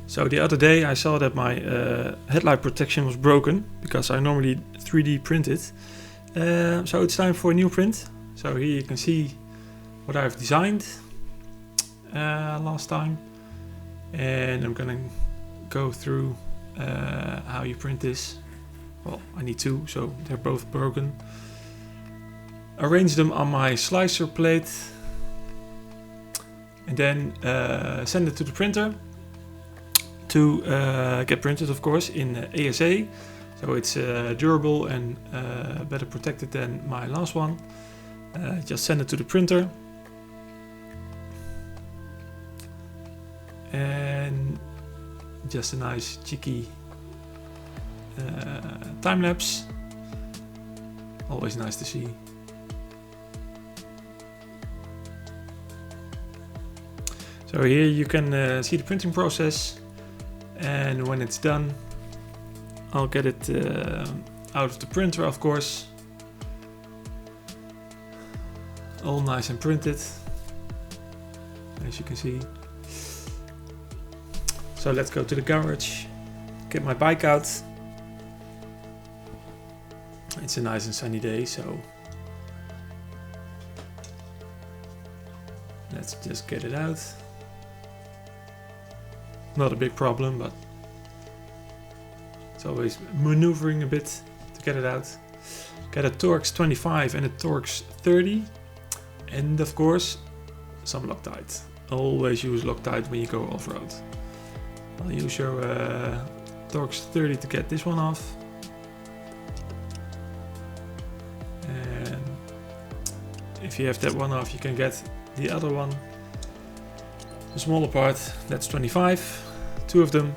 So the other day I saw that my headlight protection was broken because I normally 3D print it. So it's time for a new print. So here you can see what I've designed last time. And I'm gonna go through how you print this. Well, I need two, so they're both broken. Arrange them on my slicer plate. And then send it to the printer to get printed, of course, in ASA. So it's durable and better protected than my last one. Just send it to the printer. And just a nice cheeky time lapse. Always nice to see. So here you can see the printing process, and when it's done I'll get it out of the printer, of course. All nice and printed, as you can see. So let's go to the garage, get my bike out. It's a nice and sunny day, so let's just get it out. Not a big problem, but it's always maneuvering a bit to get it out. Got a Torx 25 and a Torx 30, and of course some Loctite. Always use Loctite when you go off-road. I'll use your Torx 30 to get this one off. And if you have that one off, you can get the other one. The smaller part, that's 25, two of them.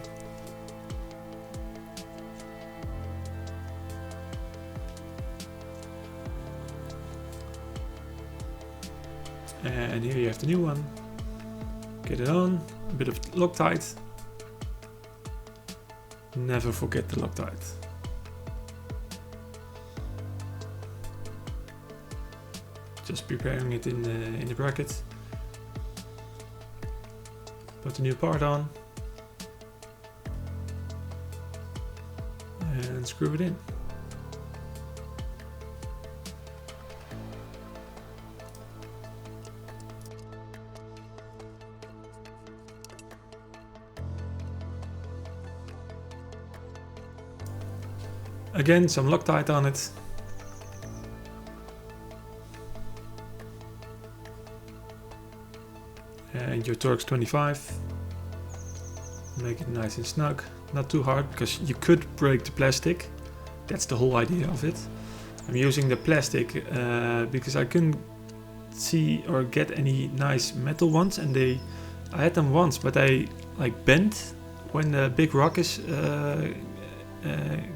And here you have the new one. Get it on, a bit of Loctite. Never forget the Loctite. Just preparing it in the bracket. Put the new part on and screw it in. Again, some Loctite on it. And your Torx 25. Make it nice and snug, not too hard, because you could break the plastic. That's the whole idea of it. I'm using the plastic because I couldn't see or get any nice metal ones, and I had them once, but they like bent when the big rock is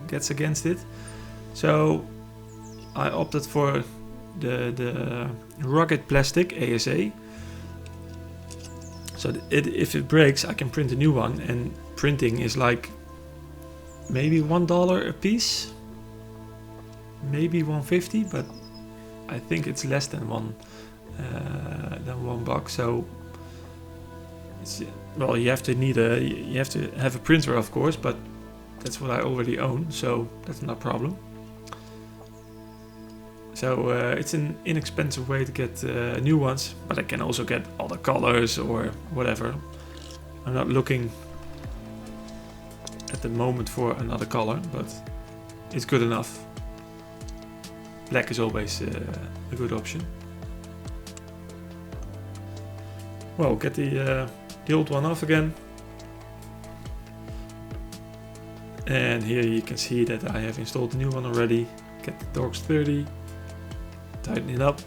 gets against it. So I opted for the rugged plastic ASA. So if it breaks, I can print a new one, and printing is like maybe $1 a piece, maybe $1.50, but I think it's less than $1 So it's, well, you have to have a printer, of course, but that's what I already own, so that's not a problem. So it's an inexpensive way to get new ones, but I can also get other colors or whatever. I'm not looking at the moment for another color, but it's good enough. Black is always a good option. Well, get the old one off again. And here you can see that I have installed the new one already. Get the Torx 30. Tighten it up.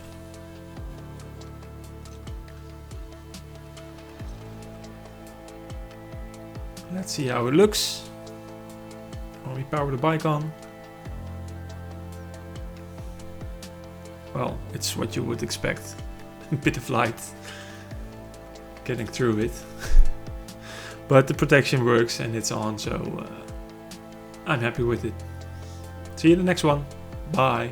Let's see how it looks when we power the bike on. Well, it's what you would expect. A bit of light getting through it. But the protection works and it's on, so I'm happy with it. See you in the next one. Bye.